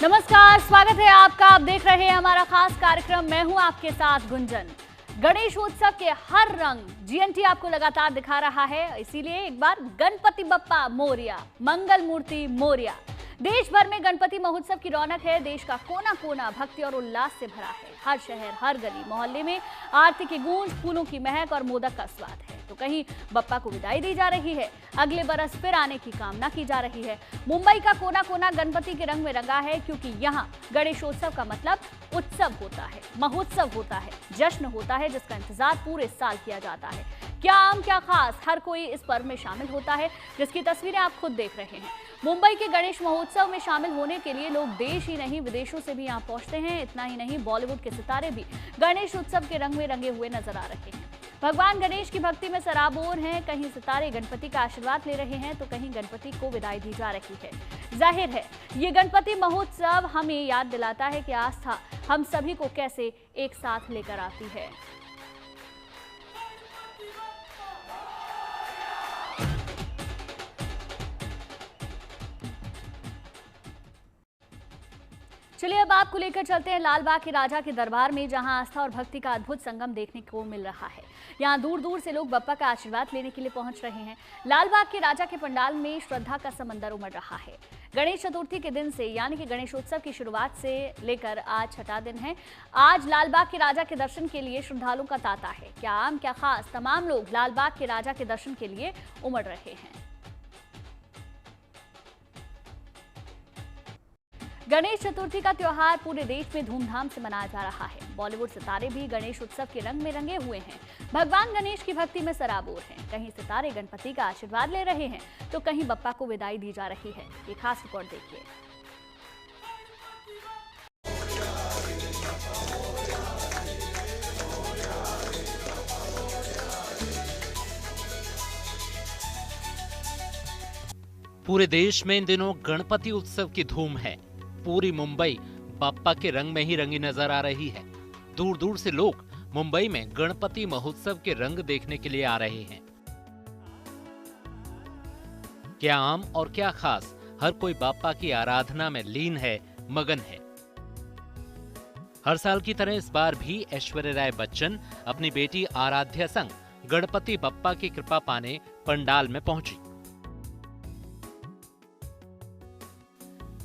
नमस्कार, स्वागत है आपका। आप देख रहे हैं हमारा खास कार्यक्रम। मैं हूं आपके साथ गुंजन। गणेशोत्सव के हर रंग जीएनटी आपको लगातार दिखा रहा है, इसीलिए एक बार गणपति बप्पा मोरिया, मंगल मूर्ति मोरिया। देश भर में गणपति महोत्सव की रौनक है। देश का कोना कोना भक्ति और उल्लास से भरा है। हर शहर, हर गली मोहल्ले में आरती की गूंज, फूलों की महक और मोदक का स्वाद है। तो कहीं बप्पा को विदाई दी जा रही है, अगले बरस फिर आने की कामना की जा रही है। मुंबई का कोना कोना गणपति के रंग में रंगा है, क्योंकि यहाँ गणेशोत्सव का मतलब उत्सव होता है, महोत्सव होता है, जश्न होता है, जिसका इंतजार पूरे साल किया जाता है। क्या आम क्या खास, हर कोई इस पर्व में शामिल होता है, जिसकी तस्वीरें आप खुद देख रहे हैं। मुंबई के गणेश महोत्सव में शामिल होने के लिए लोग देश ही नहीं विदेशों से भी यहाँ पहुंचते हैं। इतना ही नहीं, बॉलीवुड के सितारे भी गणेश उत्सव के रंग में रंगे हुए नजर आ रहे हैं। भगवान गणेश की भक्ति में सराबोर हैं। कहीं सितारे गणपति का आशीर्वाद ले रहे हैं, तो कहीं गणपति को विदाई दी जा रही है। जाहिर है, ये गणपति महोत्सव हमें याद दिलाता है कि आस्था हम सभी को कैसे एक साथ लेकर आती है। चलिए अब आपको लेकर चलते हैं लाल बाग के राजा के दरबार में, जहां आस्था और भक्ति का अद्भुत संगम देखने को मिल रहा है। यहां दूर दूर से लोग बप्पा का आशीर्वाद लेने के लिए पहुंच रहे हैं। लाल बाग के राजा के पंडाल में श्रद्धा का समंदर उमड़ रहा है। गणेश चतुर्थी के दिन से, यानी कि गणेशोत्सव की शुरुआत से लेकर आज छठा दिन है। आज लाल बाग के राजा के दर्शन के लिए श्रद्धालुओं का तांता है। क्या आम क्या खास, तमाम लोग लाल बाग के राजा के दर्शन के लिए उमड़ रहे हैं। गणेश चतुर्थी का त्योहार पूरे देश में धूमधाम से मनाया जा रहा है। बॉलीवुड सितारे भी गणेश उत्सव के रंग में रंगे हुए हैं। भगवान गणेश की भक्ति में सराबोर हैं। कहीं सितारे गणपति का आशीर्वाद ले रहे हैं, तो कहीं बप्पा को विदाई दी जा रही है। ये खास रिपोर्ट देखिए। पूरे देश में इन दिनों गणपति उत्सव की धूम है। पूरी मुंबई बप्पा के रंग में ही रंगी नजर आ रही है। दूर दूर से लोग मुंबई में गणपति महोत्सव के रंग देखने के लिए आ रहे हैं। क्या आम और क्या खास, हर कोई बप्पा की आराधना में लीन है, मगन है। हर साल की तरह इस बार भी ऐश्वर्या राय बच्चन अपनी बेटी आराध्या संग गणपति बप्पा की कृपा पाने पंडाल में पहुंची।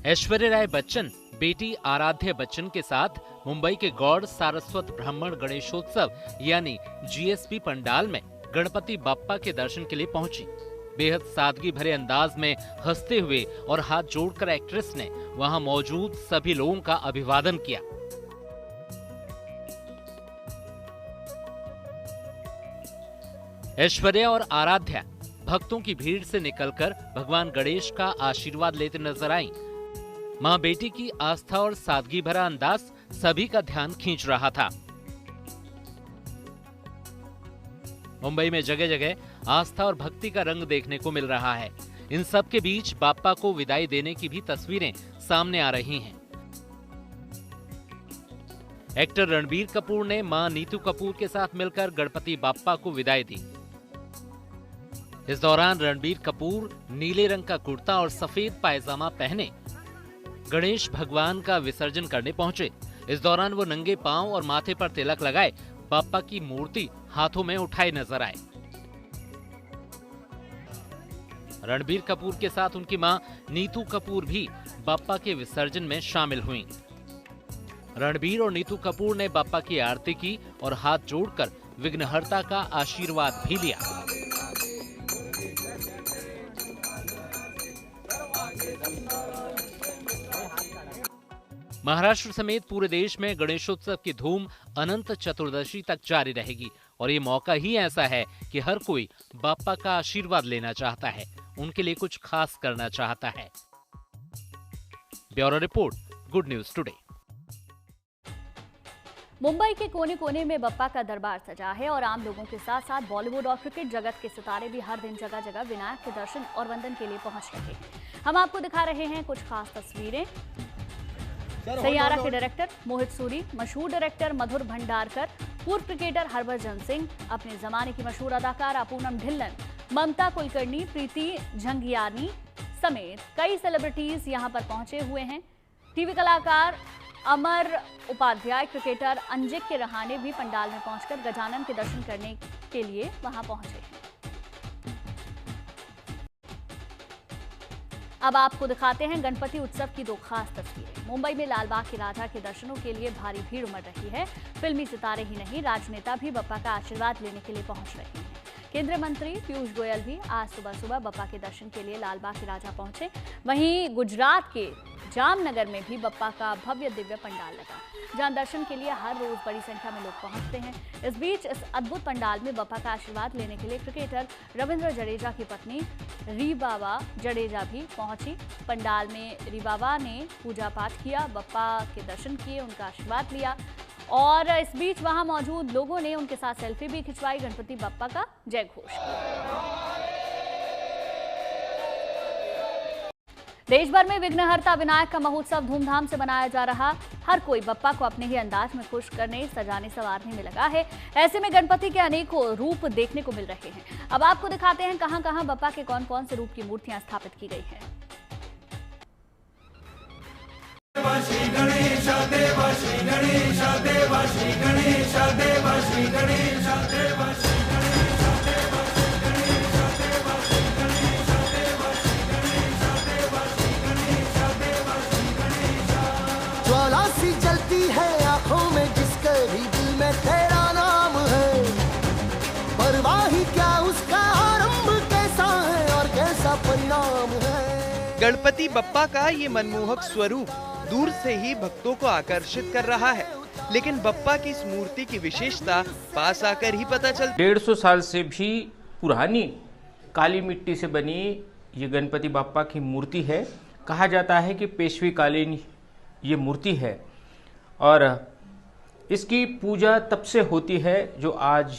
ऐश्वर्या राय बच्चन बेटी आराध्या बच्चन के साथ मुंबई के गौड़ सारस्वत ब्राह्मण गणेशोत्सव यानी जीएसपी पंडाल में गणपति बप्पा के दर्शन के लिए पहुंची। बेहद सादगी भरे अंदाज में हंसते हुए और हाथ जोड़कर एक्ट्रेस ने वहां मौजूद सभी लोगों का अभिवादन किया। ऐश्वर्या और आराध्या भक्तों की भीड़ से निकलकर भगवान गणेश का आशीर्वाद लेते नजर आईं। मां बेटी की आस्था और सादगी भरा अंदाज सभी का ध्यान खींच रहा था। मुंबई में जगह जगह आस्था और भक्ति का रंग देखने को मिल रहा है। इन सब के बीच बप्पा को विदाई देने की भी तस्वीरें सामने आ रही हैं। एक्टर रणबीर कपूर ने मां नीतू कपूर के साथ मिलकर गणपति बप्पा को विदाई दी। इस दौरान रणबीर कपूर नीले रंग का कुर्ता और सफेद पायजामा पहने गणेश भगवान का विसर्जन करने पहुंचे। इस दौरान वो नंगे पांव और माथे पर तिलक लगाए बप्पा की मूर्ति हाथों में उठाए नजर आए। रणबीर कपूर के साथ उनकी मां नीतू कपूर भी बप्पा के विसर्जन में शामिल हुईं। रणबीर और नीतू कपूर ने बप्पा की आरती की और हाथ जोड़कर विघ्नहर्ता का आशीर्वाद भी लिया। महाराष्ट्र समेत पूरे देश में गणेशोत्सव की धूम अनंत चतुर्दशी तक जारी रहेगी और ये मौका ही ऐसा है कि हर कोई बप्पा का आशीर्वाद लेना चाहता है, उनके लिए कुछ खास करना चाहता है। Bureau report, good news today. Mumbai के कोने कोने में बप्पा का दरबार सजा है और आम लोगों के साथ साथ बॉलीवुड और क्रिकेट जगत के सितारे भी हर दिन जगह जगह विनायक के दर्शन और वंदन के लिए पहुंच रहे हैं। हम आपको दिखा रहे हैं कुछ खास तस्वीरें। सैयारा के डायरेक्टर मोहित सूरी, मशहूर डायरेक्टर मधुर भंडारकर, पूर्व क्रिकेटर हरभजन सिंह, अपने जमाने की मशहूर अदाकारा पूनम ढिल्लन, ममता कुलकर्णी, प्रीति झंगियानी समेत कई सेलिब्रिटीज यहां पर पहुंचे हुए हैं। टीवी कलाकार अमर उपाध्याय, क्रिकेटर अंजिक्य रहाणे भी पंडाल में पहुंचकर गजानन के दर्शन करने के लिए वहां पहुंचे। अब आपको दिखाते हैं गणपति उत्सव की 2 खास तस्वीरें। मुंबई में लाल बाग के राजा के दर्शनों के लिए भारी भीड़ उमड़ रही है। फिल्मी सितारे ही नहीं, राजनेता भी बप्पा का आशीर्वाद लेने के लिए पहुंच रहे हैं। केंद्रीय मंत्री पीयूष गोयल भी आज सुबह बप्पा के दर्शन के लिए लाल बाग के राजा पहुंचे। वहीं गुजरात के जामनगर में भी बप्पा का भव्य दिव्य पंडाल लगा, जहां दर्शन के लिए हर रोज बड़ी संख्या में लोग पहुंचते हैं। इस बीच इस अद्भुत पंडाल में बप्पा का आशीर्वाद लेने के लिए क्रिकेटर रविंद्र जडेजा की पत्नी रीबाबा जडेजा भी पहुंची। पंडाल में रीबाबा ने पूजा पाठ किया, बप्पा के दर्शन किए, उनका आशीर्वाद लिया और इस बीच वहां मौजूद लोगों ने उनके साथ सेल्फी भी खिंचवाई, गणपति बप्पा का जय घोष किया। देश भर में विघ्नहर्ता विनायक का महोत्सव धूमधाम से मनाया जा रहा। हर कोई बप्पा को अपने ही अंदाज में खुश करने, सजाने संवारने में लगा है। ऐसे में गणपति के अनेकों रूप देखने को मिल रहे हैं। अब आपको दिखाते हैं कहां कहां बप्पा के कौन कौन से रूप की मूर्तियां स्थापित की गई हैं। श्री गणेश देव, श्री गणेश देव, श्री गणेश देव, श्री गणेश देव, श्री गणेश देव, श्री गणेश देव, श्री गणेश देव, श्री गणेश देव, श्री गणेश देव, श्री गणेश। ज्वाला सी जलती है आंखों में, जिसके भी दिल में तेरा नाम है। परवाही क्या उसका आरंभ कैसा है और कैसा परिणाम है। गणपति बप्पा का ये मनमोहक स्वरूप दूर से ही भक्तों को आकर्षित कर रहा है, लेकिन बप्पा की इस मूर्ति की विशेषता पास आकर ही पता चलती। 150 साल से भी पुरानी काली मिट्टी से बनी ये गणपति बप्पा की मूर्ति है। कहा जाता है कि पेशवी कालीन ये मूर्ति है और इसकी पूजा तब से होती है जो आज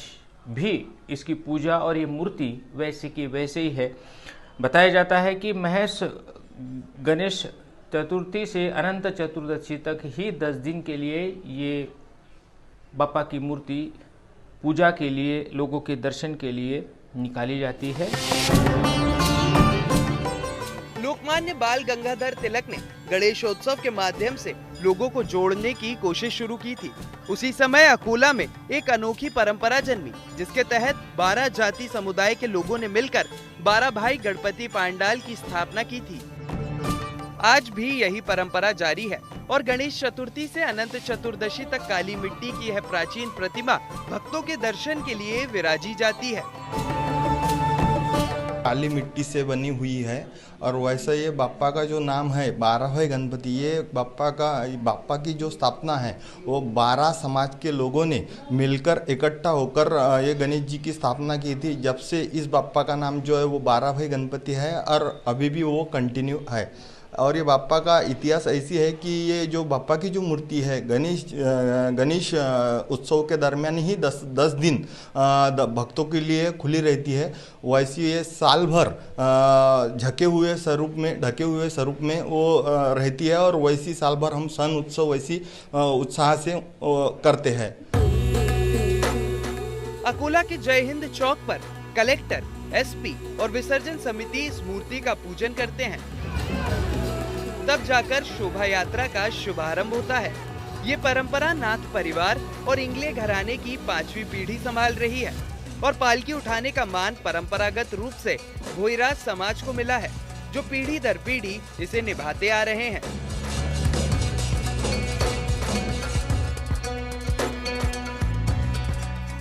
भी इसकी पूजा और ये मूर्ति वैसे की वैसे ही है। बताया जाता है कि महज गणेश चतुर्थी से अनंत चतुर्दशी तक ही 10 दिन के लिए ये बप्पा की मूर्ति पूजा के लिए, लोगों के दर्शन के लिए निकाली जाती है। लोकमान्य बाल गंगाधर तिलक ने गणेशोत्सव के माध्यम से लोगों को जोड़ने की कोशिश शुरू की थी। उसी समय अकोला में एक अनोखी परंपरा जन्मी, जिसके तहत 12 जाति समुदाय के लोगों ने मिलकर 12 भाई गणपति पंडाल की स्थापना की थी। आज भी यही परंपरा जारी है और गणेश चतुर्थी से अनंत चतुर्दशी तक काली मिट्टी की यह प्राचीन प्रतिमा भक्तों के दर्शन के लिए विराजी जाती है। काली मिट्टी से बनी हुई है और वैसे ये बप्पा का जो नाम है 12वें गणपति, ये बप्पा की जो स्थापना है वो 12 समाज के लोगों ने मिलकर इकट्ठा होकर ये गणेश जी की स्थापना की थी। जब से इस बप्पा का नाम जो है वो 12वें गणपति है और अभी भी वो कंटिन्यू है। और ये बप्पा का इतिहास ऐसी है कि ये जो बप्पा की जो मूर्ति है गणेश उत्सव के दरमियान ही 10 दिन भक्तों के लिए खुली रहती है। वैसे ये साल भर ढके हुए स्वरूप में वो रहती है और वैसी साल भर हम सन उत्सव वैसी उत्साह से करते हैं। अकोला के जय हिंद चौक पर कलेक्टर, एसपी और विसर्जन समिति इस मूर्ति का पूजन करते हैं। तब जाकर शोभा यात्रा का शुभारंभ होता है। ये परंपरा नाथ परिवार और इंगले घराने की 5वीं पीढ़ी संभाल रही है और पालकी उठाने का मान परंपरागत रूप से भोईराज समाज को मिला है, जो पीढ़ी दर पीढ़ी इसे निभाते आ रहे हैं।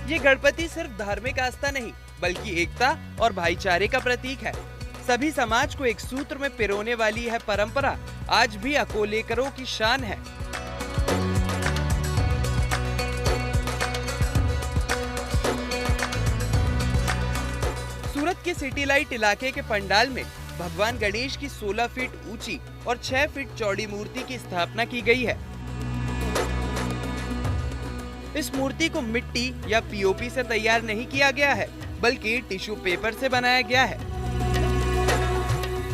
ये गणपति सिर्फ धार्मिक आस्था नहीं, बल्कि एकता और भाईचारे का प्रतीक है। सभी समाज को एक सूत्र में पिरोने वाली यह परंपरा आज भी अकोलेकरों की शान है। सूरत के सिटी लाइट इलाके के पंडाल में भगवान गणेश की 16 फीट ऊंची और 6 फीट चौड़ी मूर्ति की स्थापना की गई है। इस मूर्ति को मिट्टी या पीओपी से तैयार नहीं किया गया है, बल्कि टिश्यू पेपर से बनाया गया है।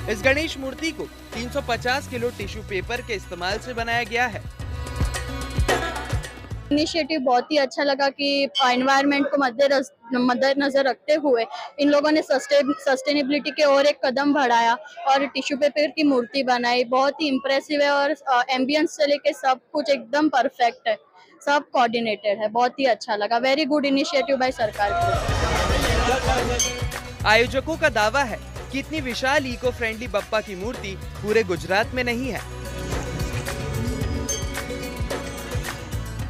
इस गणेश मूर्ति को 350 किलो टिश्यू पेपर के इस्तेमाल से बनाया गया है। इनिशिएटिव बहुत ही अच्छा लगा कि एनवायरनमेंट को मद्देनजर रखते हुए इन लोगों ने सस्टेनेबिलिटी के और एक कदम बढ़ाया और टिश्यू पेपर की मूर्ति बनाई। बहुत ही इम्प्रेसिव है और एम्बियंस से लेके सब कुछ एकदम परफेक्ट है, सब कोऑर्डिनेटेड है। बहुत ही अच्छा लगा। वेरी गुड इनिशिएटिव बाय सरकार की। आयोजकों का दावा है कि इतनी विशाल इको फ्रेंडली बप्पा की मूर्ति पूरे गुजरात में नहीं है।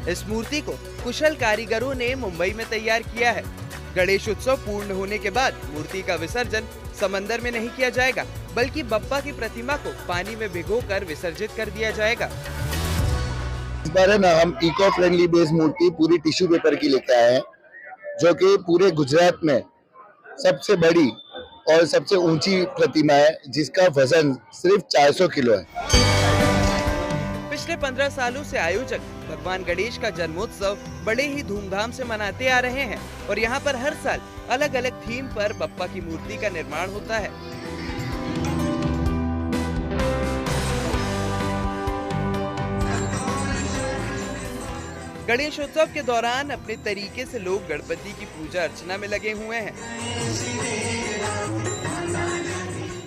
इस मूर्ति को कुशल कारीगरों ने मुंबई में तैयार किया है। गणेश उत्सव पूर्ण होने के बाद मूर्ति का विसर्जन समंदर में नहीं किया जाएगा, बल्कि बप्पा की प्रतिमा को पानी में भिगोकर विसर्जित कर दिया जाएगा। इस बार है ना, हम इको फ्रेंडली बेस मूर्ति पूरी टिश्यू पेपर की लेके आए हैं, जो कि पूरे गुजरात में सबसे बड़ी और सबसे ऊंची प्रतिमा है, जिसका वजन सिर्फ 400 किलो है। पिछले 15 सालों से आयोजक भगवान गणेश का जन्मोत्सव बड़े ही धूमधाम से मनाते आ रहे हैं और यहाँ पर हर साल अलग अलग थीम पर बप्पा की मूर्ति का निर्माण होता है। गणेशोत्सव के दौरान अपने तरीके से लोग गणपति की पूजा अर्चना में लगे हुए हैं।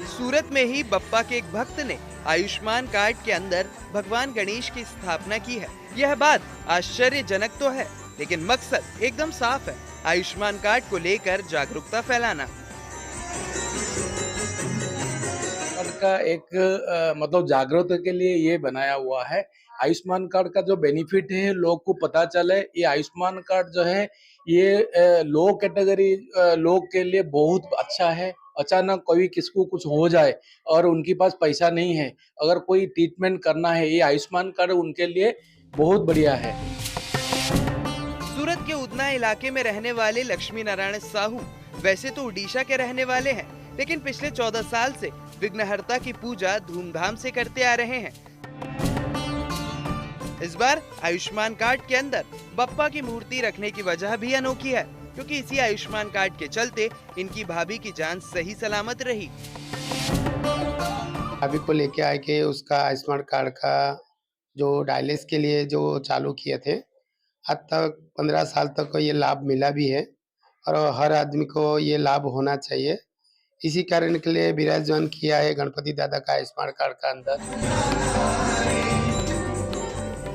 सूरत में ही बप्पा के एक भक्त ने आयुष्मान कार्ड के अंदर भगवान गणेश की स्थापना की है। यह बात आश्चर्यजनक तो है, लेकिन मकसद एकदम साफ है, आयुष्मान कार्ड को लेकर जागरूकता फैलाना। का एक मतलब जागरूकता के लिए ये बनाया हुआ है। आयुष्मान कार्ड का जो बेनिफिट है लोग को पता चले। ये आयुष्मान कार्ड जो है ये लो कैटेगरी लोग के लिए बहुत अच्छा है। अचानक कोई किसको कुछ हो जाए और उनके पास पैसा नहीं है, अगर कोई ट्रीटमेंट करना है, ये आयुष्मान कार्ड उनके लिए बहुत बढ़िया है। सूरत के उधना इलाके में रहने वाले लक्ष्मी नारायण साहू वैसे तो उड़ीसा के रहने वाले हैं, लेकिन पिछले 14 साल से विघ्नहर्ता की पूजा धूमधाम से करते आ रहे हैं। इस बार आयुष्मान कार्ड के अंदर बप्पा की मूर्ति रखने की वजह भी अनोखी है, क्योंकि इसी आयुष्मान कार्ड के चलते इनकी भाभी की जान सही सलामत रही। भाभी को लेके आए के उसका आयुष्मान कार्ड का जो डायलिसिस के लिए जो चालू किए थे, आज तक 15 साल तक को ये लाभ मिला भी है और हर आदमी को ये लाभ होना चाहिए। इसी कारण के लिए विराजमान किया है गणपति दादा का आयुष्मान कार्ड का अंदर।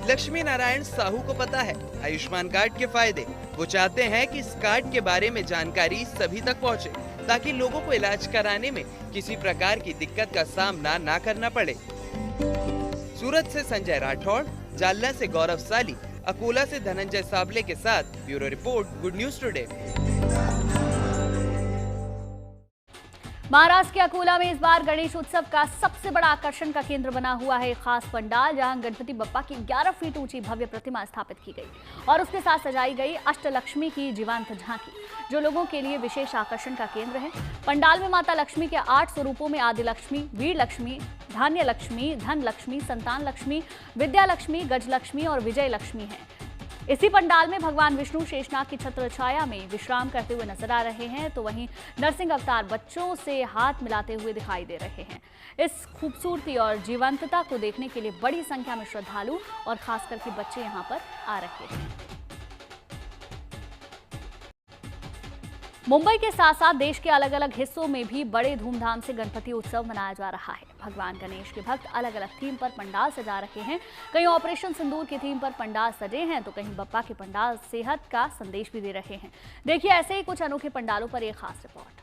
लक्ष्मी नारायण साहू को पता है आयुष्मान कार्ड के फायदे। वो चाहते हैं कि इस कार्ड के बारे में जानकारी सभी तक पहुंचे, ताकि लोगों को इलाज कराने में किसी प्रकार की दिक्कत का सामना ना करना पड़े। सूरत से संजय राठौड़, जालना से गौरव साली, अकोला से धनंजय साबले के साथ bureau report, good news today. Maharashtra के अकोला में इस बार गणेश उत्सव का सबसे बड़ा आकर्षण का केंद्र बना हुआ है एक खास पंडाल, जहां गणपति बप्पा की 11 फीट ऊंची भव्य प्रतिमा स्थापित की गई और उसके साथ सजाई गई अष्टलक्ष्मी की जीवंत झांकी, जो लोगों के लिए विशेष आकर्षण का केंद्र है। पंडाल में माता लक्ष्मी के 8 स्वरूपों में आदि लक्ष्मी, वीर लक्ष्मी, धान्य लक्ष्मी, धन लक्ष्मी, संतान लक्ष्मी, विद्या लक्ष्मी, गज लक्ष्मी और विजय लक्ष्मी है। इसी पंडाल में भगवान विष्णु शेषनाग की छत्र छाया में विश्राम करते हुए नजर आ रहे हैं, तो वहीं नरसिंह अवतार बच्चों से हाथ मिलाते हुए दिखाई दे रहे हैं। इस खूबसूरती और जीवंतता को देखने के लिए बड़ी संख्या में श्रद्धालु और खास करके बच्चे यहां पर आ रहे हैं। मुंबई के साथ साथ देश के अलग अलग हिस्सों में भी बड़े धूमधाम से गणपति उत्सव मनाया जा रहा है। भगवान गणेश के भक्त अलग अलग थीम पर पंडाल सजा रहे हैं। कहीं ऑपरेशन सिंदूर की थीम पर पंडाल सजे हैं, तो कहीं बप्पा के पंडाल सेहत का संदेश भी दे रहे हैं। देखिए ऐसे ही कुछ अनोखे पंडालों पर एक खास रिपोर्ट।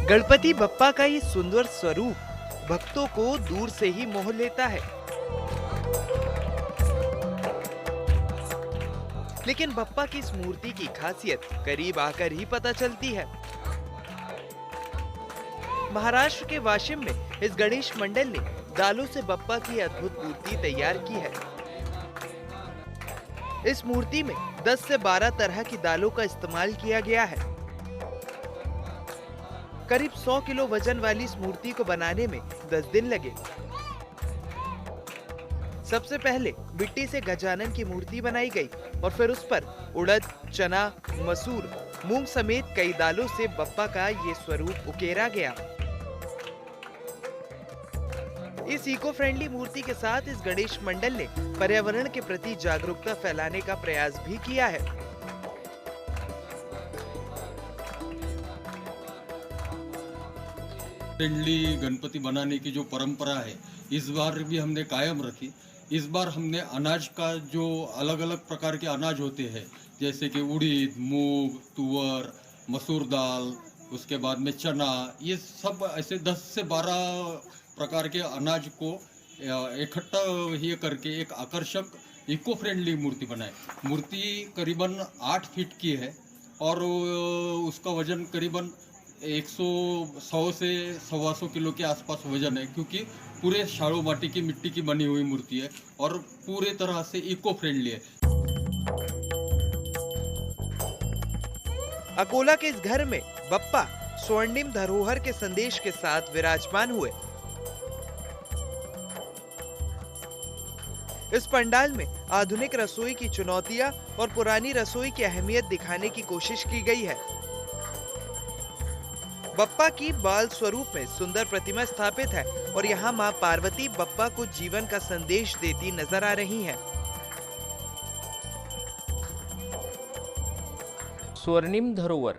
गणपति बप्पा का ये सुंदर स्वरूप भक्तों को दूर से ही मोह लेता है, लेकिन बप्पा की इस मूर्ति की खासियत करीब आकर ही पता चलती है। महाराष्ट्र के वाशिम में इस गणेश मंडल ने दालों से बप्पा की अद्भुत मूर्ति तैयार की है। इस मूर्ति में 10 से 12 तरह की दालों का इस्तेमाल किया गया है। करीब 100 किलो वजन वाली इस मूर्ति को बनाने में 10 दिन लगे। सबसे पहले मिट्टी से गजानन की मूर्ति बनाई गई और फिर उस पर उड़द, चना, मसूर, मूंग समेत कई दालों से बप्पा का ये स्वरूप उकेरा गया। इस इको फ्रेंडली मूर्ति के साथ इस गणेश मंडल ने पर्यावरण के प्रति जागरूकता फैलाने का प्रयास भी किया है। फ्रेंडली गणपति बनाने की जो परंपरा है इस बार भी हमने कायम रखी। इस बार हमने अनाज का जो अलग अलग प्रकार के अनाज होते हैं जैसे कि उड़ीद, मूंग, तुअर, मसूर दाल, उसके बाद में चना, ये सब ऐसे 10 से 12 प्रकार के अनाज को इकट्ठा ये करके एक आकर्षक इको फ्रेंडली मूर्ति बनाए। मूर्ति करीबन 8 फीट की है और उसका वजन करीबन 100 से 125 किलो के आसपास वजन है, क्योंकि पूरे शाड़ू माटी की मिट्टी की बनी हुई मूर्ति है और पूरे तरह से इको फ्रेंडली है। अकोला के इस घर में बप्पा स्वर्णिम धरोहर के संदेश के साथ विराजमान हुए। इस पंडाल में आधुनिक रसोई की चुनौतियां और पुरानी रसोई की अहमियत दिखाने की कोशिश की गई है। बप्पा की बाल स्वरूप में सुंदर प्रतिमा स्थापित है और यहाँ मां पार्वती बप्पा को जीवन का संदेश देती नजर आ रही हैं। स्वर्णिम धरोहर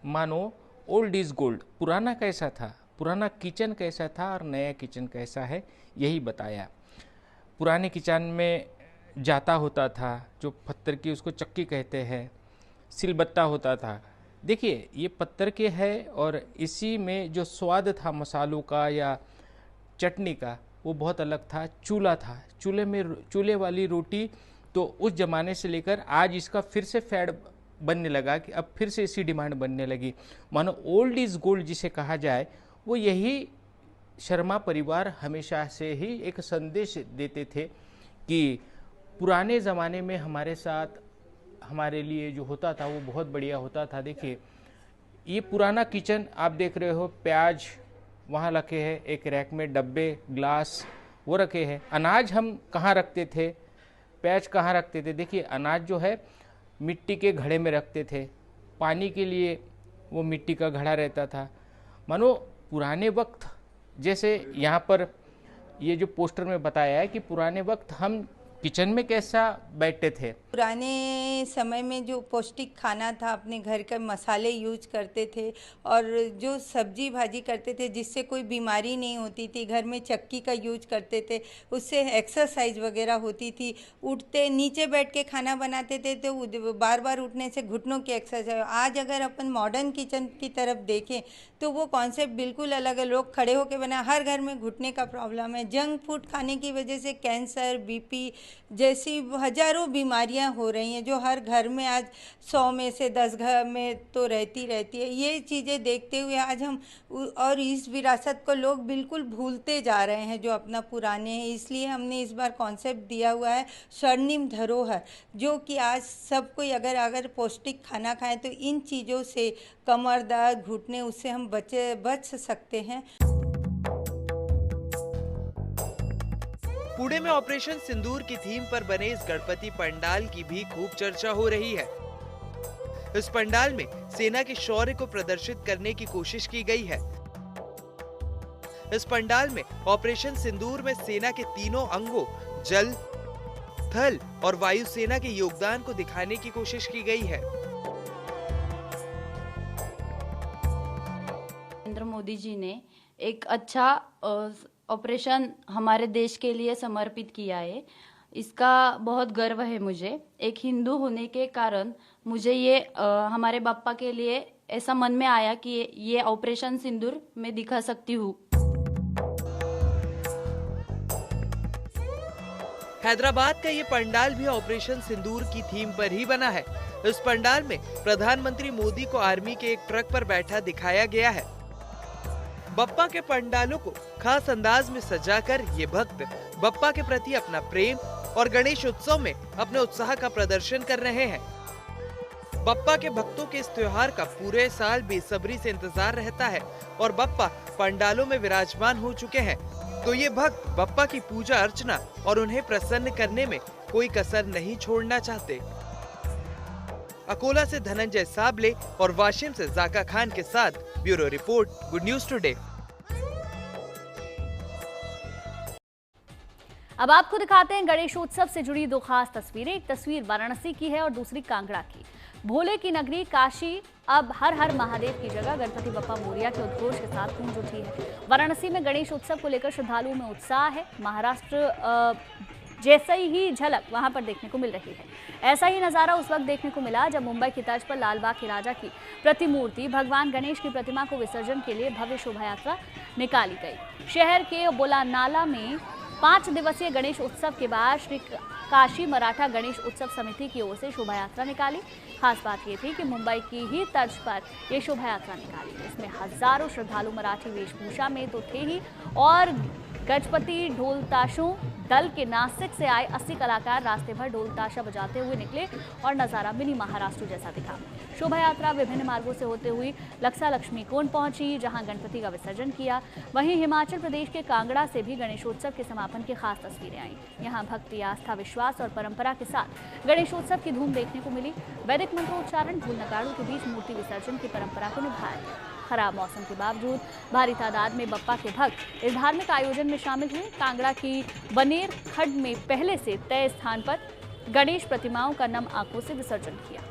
मानो ओल्ड इज गोल्ड। पुराना कैसा था, पुराना किचन कैसा था और नया किचन कैसा है, यही बताया। पुराने किचन में जाता होता था, जो पत्थर की उसको चक्की कहते हैं, सिलबत्ता होता था। देखिए ये पत्थर के है और इसी में जो स्वाद था मसालों का या चटनी का वो बहुत अलग था। चूल्हा था, चूल्हे वाली रोटी तो उस ज़माने से लेकर आज इसका फिर से फैड बनने लगा कि अब फिर से इसी डिमांड बनने लगी। मानो ओल्ड इज़ गोल्ड जिसे कहा जाए, वो यही शर्मा परिवार हमेशा से ही एक संदेश देते थे कि पुराने ज़माने में हमारे साथ हमारे लिए जो होता था वो बहुत बढ़िया होता था। देखिए ये पुराना किचन आप देख रहे हो, प्याज वहाँ रखे हैं, एक रैक में डब्बे, ग्लास वो रखे हैं। अनाज हम कहाँ रखते थे, प्याज कहाँ रखते थे? देखिए अनाज जो है मिट्टी के घड़े में रखते थे, पानी के लिए वो मिट्टी का घड़ा रहता था। मानो पुराने वक्त, जैसे यहाँ पर ये जो पोस्टर में बताया है कि पुराने वक्त हम किचन में कैसा बैठते थे। पुराने समय में जो पौष्टिक खाना था, अपने घर के मसाले यूज करते थे और जो सब्जी भाजी करते थे जिससे कोई बीमारी नहीं होती थी। घर में चक्की का यूज करते थे, उससे एक्सरसाइज वगैरह होती थी। उठते नीचे बैठ के खाना बनाते थे तो बार बार उठने से घुटनों की एक्सरसाइज। आज अगर अपन मॉडर्न किचन की तरफ देखें तो वो कॉन्सेप्ट बिल्कुल अलग है। लोग खड़े होकर बना, हर घर में घुटने का प्रॉब्लम है। जंक फूड खाने की वजह से कैंसर, बीपी जैसी हजारों बीमारियां हो रही हैं, जो हर घर में आज 100 में से 10 घर में तो रहती है। ये चीज़ें देखते हुए आज हम और इस विरासत को लोग बिल्कुल भूलते जा रहे हैं जो अपना पुराने हैं। इसलिए हमने इस बार कॉन्सेप्ट दिया हुआ है स्वर्णिम धरोहर, जो कि आज सब कोई अगर पौष्टिक खाना खाएं तो इन चीज़ों से कमर दर्द, घुटने, उससे हम बच सकते हैं। पुणे में ऑपरेशन सिंदूर की थीम पर बने इस गणपति पंडाल की भी खूब चर्चा हो रही है। इस पंडाल में सेना के शौर्य को प्रदर्शित करने की कोशिश की गई है। इस पंडाल में ऑपरेशन सिंदूर में सेना के तीनों अंगों जल, थल और वायु सेना के योगदान को दिखाने की कोशिश की गई है। नरेंद्र मोदी जी ने एक अच्छा ऑपरेशन हमारे देश के लिए समर्पित किया है। इसका बहुत गर्व है मुझे। एक हिंदू होने के कारण मुझे ये हमारे बाप्पा के लिए ऐसा मन में आया कि ये ऑपरेशन सिंदूर मैं दिखा सकती हूँ। हैदराबाद का ये पंडाल भी ऑपरेशन सिंदूर की थीम पर ही बना है। इस पंडाल में प्रधानमंत्री मोदी को आर्मी के एक ट्रक पर बैठा दिखाया गया है। बप्पा के पंडालों को खास अंदाज में सजाकर ये भक्त बप्पा के प्रति अपना प्रेम और गणेश उत्सव में अपने उत्साह का प्रदर्शन कर रहे हैं। बप्पा के भक्तों के इस त्योहार का पूरे साल बेसब्री से इंतजार रहता है और बप्पा पंडालों में विराजमान हो चुके हैं, तो ये भक्त बप्पा की पूजा अर्चना और उन्हें प्रसन्न करने में कोई कसर नहीं छोड़ना चाहते। अकोला से धनंजय साबले और वाशिम से जाका खान के साथ bureau report, good news today. अब आपको दिखाते हैं गणेशोत्सव से जुड़ी दो खास तस्वीरें। एक तस्वीर वाराणसी की है और दूसरी कांगड़ा की। भोले की नगरी काशी अब हर हर महादेव की जगह गणपति बप्पा मोरिया के उद्घोष के साथ गूंज उठी है। वाराणसी में गणेश उत्सव को लेकर श्रद्धालुओं में उत्साह है। महाराष्ट्र जैसे ही झलक वहां पर देखने को मिल रही है। ऐसा ही नजारा उस वक्त देखने को मिला जब मुंबई की तर्ज पर लालबाग के राजा की प्रतिमूर्ति भगवान गणेश की प्रतिमा को विसर्जन के लिए भव्य शोभा यात्रा निकाली गई। शहर के बोलानाला में 5 दिवसीय गणेश उत्सव के बाद श्री काशी मराठा गणेश उत्सव समिति की ओर से शोभा यात्रा निकाली। खास बात ये थी कि मुंबई की ही तर्ज पर यह शोभा यात्रा निकाली। इसमें हजारों श्रद्धालु मराठी वेशभूषा में तो थे ही, और गजपति ढोल ताशों दल के नासिक से आए 80 कलाकार रास्ते भर ढोल ताशा बजाते हुए निकले और नजारा मिनी महाराष्ट्र जैसा दिखा। शोभा यात्रा विभिन्न मार्गों से होते हुए लक्सा लक्ष्मी कोंड पहुंची, जहां गणपति का विसर्जन किया। वहीं हिमाचल प्रदेश के कांगड़ा से भी गणेशोत्सव के समापन की खास तस्वीरें आई। यहां भक्ति, आस्था, विश्वास और परंपरा के साथ गणेशोत्सव की धूम देखने को मिली। वैदिक मंत्रोच्चारण, ढोल नगाड़ों के बीच मूर्ति विसर्जन की परंपरा को निभाया गया। खराब मौसम के बावजूद भारी तादाद में बप्पा के भक्त इस धार्मिक आयोजन में शामिल हुए। कांगड़ा की बनेर खड्ड में पहले से तय स्थान पर गणेश प्रतिमाओं का नम आंखों से विसर्जन किया।